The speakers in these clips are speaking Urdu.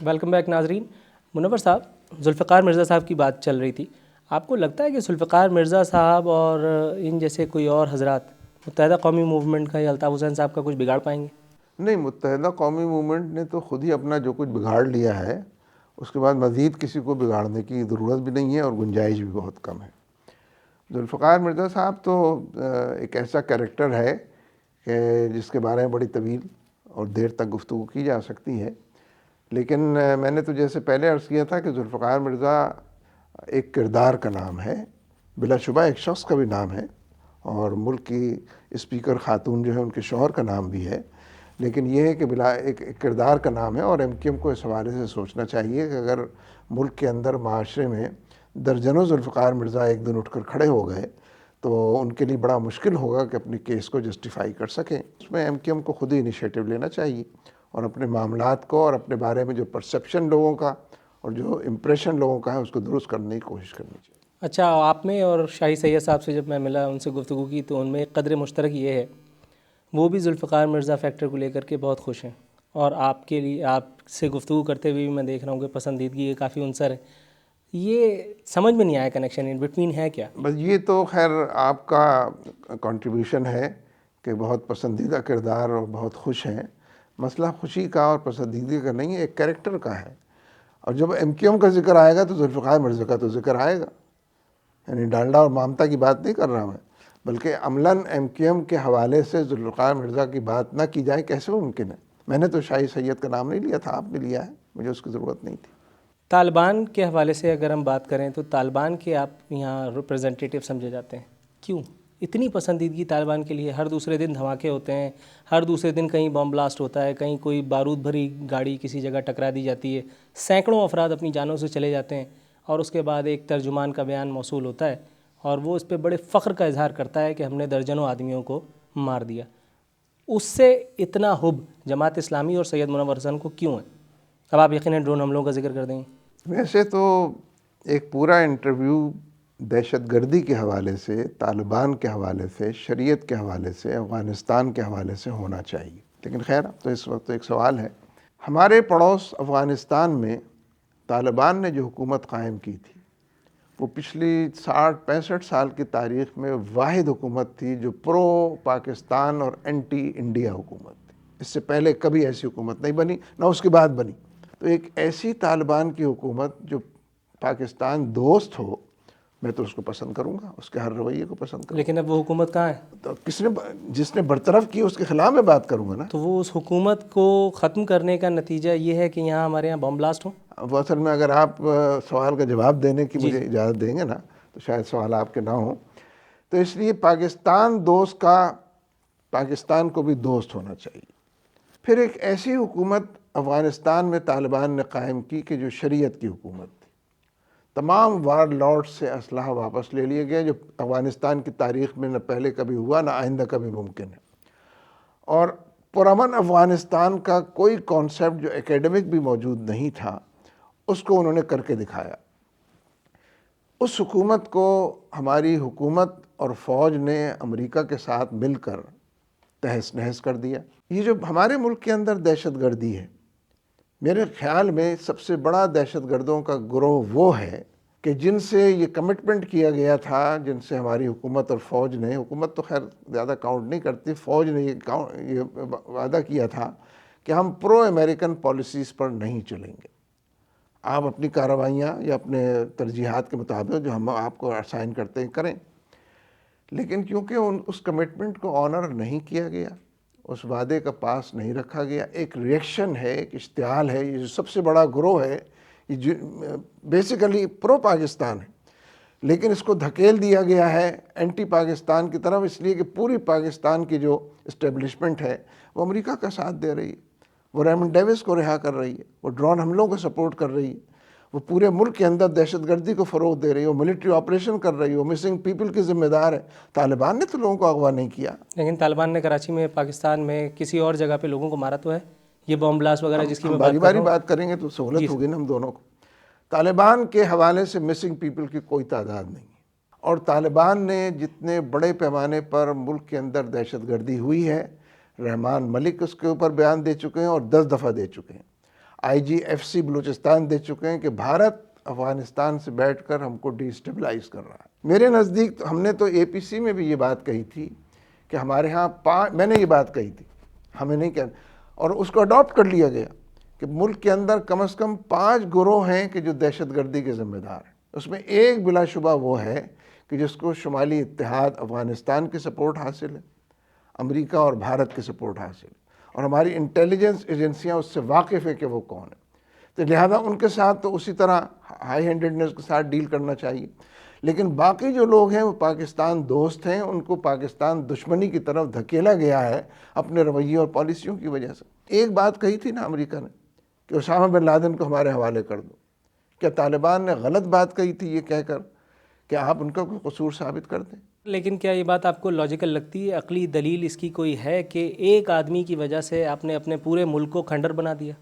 ویلکم بیک ناظرین. منور صاحب, ذوالفقار مرزا صاحب کی بات چل رہی تھی. آپ کو لگتا ہے کہ ذوالفقار مرزا صاحب اور ان جیسے کوئی اور حضرات متحدہ قومی موومنٹ کا یا الطاف حسین صاحب کا کچھ بگاڑ پائیں گے؟ نہیں, متحدہ قومی موومنٹ نے تو خود ہی اپنا جو کچھ بگاڑ لیا ہے, اس کے بعد مزید کسی کو بگاڑنے کی ضرورت بھی نہیں ہے اور گنجائش بھی بہت کم ہے. ذوالفقار مرزا صاحب تو ایک ایسا کریکٹر ہے کہ جس کے بارے میں بڑی طویل اور دیر تک گفتگو کی جا سکتی ہے, لیکن میں نے تو جیسے پہلے عرض کیا تھا کہ ذوالفقار مرزا ایک کردار کا نام ہے, بلا شبہ ایک شخص کا بھی نام ہے, اور ملک کی اسپیکر خاتون جو ہے ان کے شوہر کا نام بھی ہے, لیکن یہ ہے کہ بلا ایک کردار کا نام ہے. اور ایم کیو ایم کو اس حوالے سے سوچنا چاہیے کہ اگر ملک کے اندر معاشرے میں درجنوں ذوالفقار مرزا ایک دن اٹھ کر کھڑے ہو گئے تو ان کے لیے بڑا مشکل ہوگا کہ اپنے کیس کو جسٹیفائی کر سکیں. اس میں ایم کیو ایم کو خود ہی انیشیٹو لینا چاہیے اور اپنے معاملات کو اور اپنے بارے میں جو پرسیپشن لوگوں کا اور جو امپریشن لوگوں کا ہے اس کو درست کرنے کی کوشش کرنی چاہیے. اچھا, آپ میں اور شاہی سید صاحب سے جب میں ملا, ان سے گفتگو کی, تو ان میں ایک قدر مشترک یہ ہے, وہ بھی ذوالفقار مرزا فیکٹر کو لے کر کے بہت خوش ہیں, اور آپ کے لیے آپ سے گفتگو کرتے ہوئے بھی میں دیکھ رہا ہوں کہ پسندیدگی یہ کافی عنصر ہے. یہ سمجھ میں نہیں آیا کنیکشن ان بٹوین ہے کیا؟ بس یہ تو خیر آپ کا کنٹریبیوشن ہے کہ بہت پسندیدہ کردار اور بہت خوش ہیں. مسئلہ خوشی کا اور پسندیدگی کا نہیں ہے, ایک کریکٹر کا ہے. اور جب ایم کیو ایم کا ذکر آئے گا تو ذوالفقار مرزا کا تو ذکر آئے گا. یعنی ڈانڈا اور مامتا کی بات نہیں کر رہا میں, بلکہ عملاً ایم کیو ایم کے حوالے سے ذوالفقار مرزا کی بات نہ کی جائے کیسے ممکن ہے؟ میں نے تو شاہی سید کا نام نہیں لیا تھا, آپ نے لیا ہے, مجھے اس کی ضرورت نہیں تھی. طالبان کے حوالے سے اگر ہم بات کریں تو طالبان کے آپ یہاں ریپرزنٹیٹیو سمجھے جاتے ہیں, کیوں اتنی پسندیدگی طالبان کے لیے؟ ہر دوسرے دن دھماکے ہوتے ہیں, ہر دوسرے دن کہیں بم بلاسٹ ہوتا ہے, کہیں کوئی بارود بھری گاڑی کسی جگہ ٹکرا دی جاتی ہے, سینکڑوں افراد اپنی جانوں سے چلے جاتے ہیں, اور اس کے بعد ایک ترجمان کا بیان موصول ہوتا ہے اور وہ اس پہ بڑے فخر کا اظہار کرتا ہے کہ ہم نے درجنوں آدمیوں کو مار دیا. اس سے اتنا حب جماعت اسلامی اور سید منور حسن کو کیوں ہے؟ اب آپ یقیناً ڈرون حملوں کا ذکر کر دیں گے. ویسے تو ایک پورا انٹرویو دہشت گردی کے حوالے سے, طالبان کے حوالے سے, شریعت کے حوالے سے, افغانستان کے حوالے سے ہونا چاہیے, لیکن خیر اب تو اس وقت ایک سوال ہے. ہمارے پڑوس افغانستان میں طالبان نے جو حکومت قائم کی تھی وہ پچھلی 60-65 سال کی تاریخ میں واحد حکومت تھی جو پرو پاکستان اور اینٹی انڈیا حکومت تھی. اس سے پہلے کبھی ایسی حکومت نہیں بنی, نہ اس کے بعد بنی. تو ایک ایسی طالبان کی حکومت جو پاکستان دوست ہو, میں تو اس کو پسند کروں گا, اس کے ہر رویے کو پسند کروں گا. لیکن اب وہ حکومت کہاں ہے؟ تو جس نے برطرف کی اس کے خلاف میں بات کروں گا نا. تو وہ اس حکومت کو ختم کرنے کا نتیجہ یہ ہے کہ یہاں ہمارے یہاں بم بلاسٹ ہوں؟ وہ اصل میں اگر آپ سوال کا جواب دینے کی مجھے اجازت دیں گے نا تو شاید سوال آپ کے نہ ہوں. تو اس لیے پاکستان دوست کا پاکستان کو بھی دوست ہونا چاہیے. پھر ایک ایسی حکومت افغانستان میں طالبان نے قائم کی کہ جو شریعت کی حکومت تھی. تمام وار لارڈ سے اسلحہ واپس لے لیے گئے, جو افغانستان کی تاریخ میں نہ پہلے کبھی ہوا نہ آئندہ کبھی ممکن ہے. اور پرامن افغانستان کا کوئی کانسیپٹ جو اکیڈمک بھی موجود نہیں تھا اس کو انہوں نے کر کے دکھایا. اس حکومت کو ہماری حکومت اور فوج نے امریکہ کے ساتھ مل کر تہس نہس کر دیا. یہ جو ہمارے ملک کے اندر دہشت گردی ہے, میرے خیال میں سب سے بڑا دہشت گردوں کا گروہ وہ ہے کہ جن سے یہ کمٹمنٹ کیا گیا تھا, جن سے ہماری حکومت اور فوج نے, حکومت تو خیر زیادہ کاؤنٹ نہیں کرتی, فوج نے یہ وعدہ کیا تھا کہ ہم پرو امریکن پالیسیز پر نہیں چلیں گے. آپ اپنی کارروائیاں یا اپنے ترجیحات کے مطابق جو ہم آپ کو اسائن کرتے ہیں کریں, لیکن کیونکہ اس کمٹمنٹ کو آنر نہیں کیا گیا, اس وعدے کا پاس نہیں رکھا گیا, ایک ریئیکشن ہے, ایک اشتعال ہے. یہ جو سب سے بڑا گروہ ہے یہ بیسیکلی پرو پاکستان ہے, لیکن اس کو دھکیل دیا گیا ہے اینٹی پاکستان کی طرف, اس لیے کہ پوری پاکستان کی جو اسٹیبلشمنٹ ہے وہ امریکہ کا ساتھ دے رہی ہے, وہ ریمنڈ ڈیوس کو رہا کر رہی ہے, وہ ڈرون حملوں کو سپورٹ کر رہی ہے, وہ پورے ملک کے اندر دہشت گردی کو فروغ دے رہی ہے, وہ ملٹری آپریشن کر رہی ہے, وہ مسنگ پیپل کی ذمہ دار ہے. طالبان نے تو لوگوں کو اغوا نہیں کیا. لیکن طالبان نے کراچی میں, پاکستان میں کسی اور جگہ پہ لوگوں کو مارا تو ہے. یہ بم بلاسٹ وغیرہ جس کی میں باری بات کر باری رہا ہوں, بات کریں گے تو سہولت ہوگی نا ہم دونوں کو. طالبان کے حوالے سے مسنگ پیپل کی کوئی تعداد نہیں ہے, اور طالبان نے جتنے بڑے پیمانے پر ملک کے اندر دہشت گردی ہوئی ہے, رحمان ملک اس کے اوپر بیان دے چکے ہیں اور 10 دفعہ دے چکے ہیں. IGFC بلوچستان دے چکے ہیں کہ بھارت افغانستان سے بیٹھ کر ہم کو ڈی اسٹیبلائز کر رہا ہے۔ میرے نزدیک ہم نے تو APC میں بھی یہ بات کہی تھی کہ ہمارے ہاں میں نے یہ بات کہی تھی، ہمیں نہیں کہنا، اور اس کو اڈاپٹ کر لیا گیا کہ ملک کے اندر کم از کم 5 گروہ ہیں کہ جو دہشت گردی کے ذمہ دار ہیں۔ اس میں ایک بلا شبہ وہ ہے کہ جس کو شمالی اتحاد افغانستان کی سپورٹ حاصل ہے، امریکہ اور بھارت کی سپورٹ حاصل ہے، اور ہماری انٹیلیجنس ایجنسیاں اس سے واقف ہیں کہ وہ کون ہے۔ تو لہذا ان کے ساتھ تو اسی طرح ہائی ہینڈڈنس کے ساتھ ڈیل کرنا چاہیے، لیکن باقی جو لوگ ہیں وہ پاکستان دوست ہیں، ان کو پاکستان دشمنی کی طرف دھکیلا گیا ہے اپنے رویے اور پالیسیوں کی وجہ سے۔ ایک بات کہی تھی نا امریکہ نے کہ اسامہ بن لادن کو ہمارے حوالے کر دو، کیا طالبان نے غلط بات کہی تھی یہ کہہ کر کہ آپ ان کا کوئی قصور ثابت کر دیں؟ لیکن کیا یہ بات آپ کو لاجیکل لگتی ہے؟ عقلی دلیل اس کی کوئی ہے کہ ایک آدمی کی وجہ سے آپ نے اپنے پورے ملک کو کھنڈر بنا دیا؟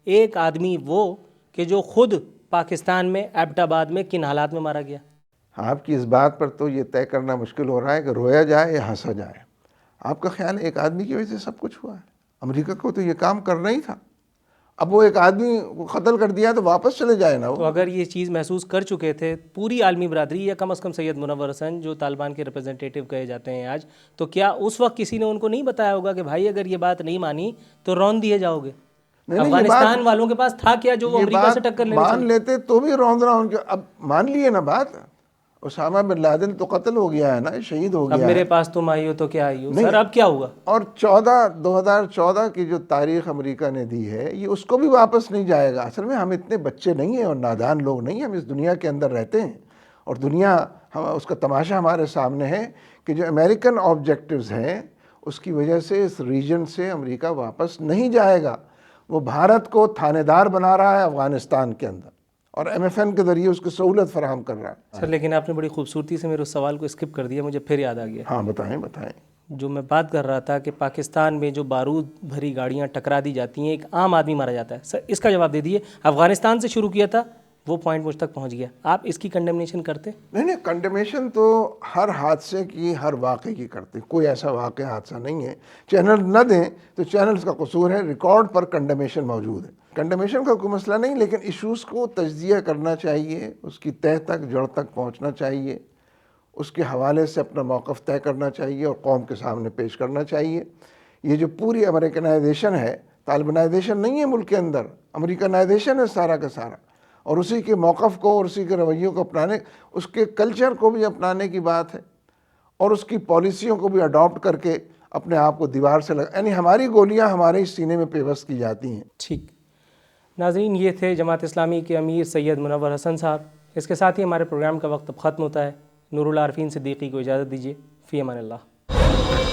ایک آدمی وہ کہ جو خود پاکستان میں ایبٹ آباد میں کن حالات میں مارا گیا؟ آپ کی اس بات پر تو یہ طے کرنا مشکل ہو رہا ہے کہ رویا جائے یا ہنسا جائے۔ آپ کا خیال ہے ایک آدمی کی وجہ سے سب کچھ ہوا ہے؟ امریکہ کو تو یہ کام کرنا ہی تھا۔ اب وہ ایک آدمی کو قتل کر دیا تو واپس چلے جائے نا تو وہ۔ اگر یہ چیز محسوس کر چکے تھے پوری عالمی برادری یا کم از کم سید منور حسن جو طالبان کے ریپرزنٹیٹیو کہے جاتے ہیں آج، تو کیا اس وقت کسی نے ان کو نہیں بتایا ہوگا کہ بھائی اگر یہ بات نہیں مانی تو رون دیے جاؤ گے؟ افغانستان والوں کے پاس تھا کیا جو وہ امریکہ سے ٹکر لینے مان لیتے تو بھی روندنا ان کے، اب مان لیے نا بات۔ اسامہ بن لادن تو قتل ہو گیا ہے نا، شہید ہو اب گیا میرے ہے۔ پاس تم آئی ہو تو کیا آئی ہو سر، اب کیا ہوا؟ اور 2014 کی جو تاریخ امریکہ نے دی ہے یہ اس کو بھی واپس نہیں جائے گا۔ اصل میں ہم اتنے بچے نہیں ہیں اور نادان لوگ نہیں ہیں، ہم اس دنیا کے اندر رہتے ہیں، اور دنیا اس کا تماشا ہمارے سامنے ہے کہ جو امریکن آبجیکٹیوز ہیں اس کی وجہ سے اس ریجن سے امریکہ واپس نہیں جائے گا۔ وہ بھارت کو تھانے دار بنا رہا ہے افغانستان کے اندر، اور MFN کے ذریعے اس کی سہولت فراہم کر رہا ہے۔ سر لیکن آپ نے بڑی خوبصورتی سے میرے اس سوال کو اسکپ کر دیا، مجھے پھر یاد آ گیا۔ ہاں بتائیں۔ جو میں بات کر رہا تھا کہ پاکستان میں جو بارود بھری گاڑیاں ٹکرا دی جاتی ہیں، ایک عام آدمی مارا جاتا ہے، سر اس کا جواب دے دیے۔ افغانستان سے شروع کیا تھا، وہ پوائنٹ مجھ تک پہنچ گیا، آپ اس کی کنڈمنیشن کرتے؟ نہیں، کنڈیمیشن تو ہر حادثے کی، ہر واقعے کی کرتے، کوئی ایسا واقعہ حادثہ نہیں ہے چینل نہ دیں تو چینلز کا قصور ہے، ریکارڈ پر کنڈیمیشن موجود ہے۔ کنڈیمیشن کا کوئی مسئلہ نہیں، لیکن ایشوز کو تجزیہ کرنا چاہیے، اس کی تہ تک، جڑ تک پہنچنا چاہیے، اس کے حوالے سے اپنا موقف طے کرنا چاہیے اور قوم کے سامنے پیش کرنا چاہیے۔ یہ جو پوری امریکنائزیشن ہے، طالبانائزیشن نہیں ہے ملک کے اندر، امریکنائزیشن ہے سارا کا سارا، اور اسی کے موقف کو اور اسی کے رویوں کو اپنانے، اس کے کلچر کو بھی اپنانے کی بات ہے، اور اس کی پالیسیوں کو بھی اڈاپٹ کر کے اپنے آپ کو دیوار سے یعنی ہماری گولیاں ہمارے ہی سینے میں پیوست کی جاتی ہیں۔ ٹھیک ناظرین، یہ تھے جماعت اسلامی کے امیر سید منور حسن صاحب۔ اس کے ساتھ ہی ہمارے پروگرام کا وقت اب ختم ہوتا ہے۔ نور العارفین صدیقی کو اجازت دیجیے، فی امان اللہ۔